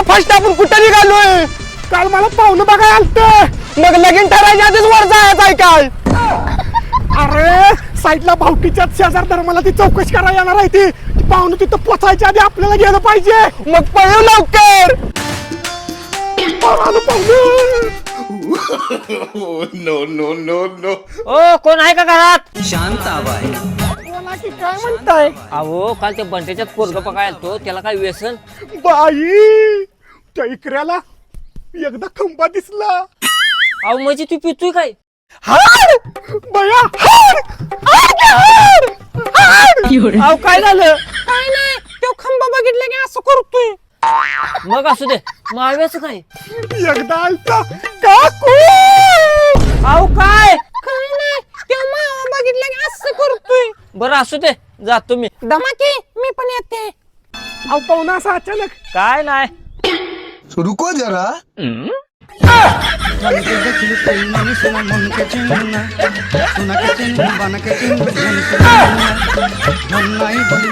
First आपण कुठं निघालोय? काल मला पाहुणं बघायला आलतं. मग लगीन ठरायच्या आधीच वर जायचं आहे काय? अरे साईडला भावकीच्या शेजार धर्माला ती चौकशी करायला येणार आहे ती पाहुणं तिथं पोचायच्या आधी आपल्याला गेलं पाहिजे. मग पळू लवकर. पाहुणं ओ कोण आहे का घरात? शांताबाई बोला की काय म्हणताय? अहो काल ते बंटेच्यात पोरग बघायला तो त्याला काय व्यसन? बाई त्या इकऱ्याला एकदा खंबा दिसला. अहो म्हणजे तू पितोय काय? हाड बया हाड अहो काय झालं? काय नाही तो खंबा बघितला की असं करतोय. मग असू दे माव्याचं काय? एकदा आलता काकू. अहो काय? काय नाही तो मावा बघितला की असं करतोय. बरं असू दे जातो मी. दमाकी मी पण येते. अहो पाहुणा असं अचानक काय नाही. रुको जरा सुना के चिन्ह बन के चिन्ह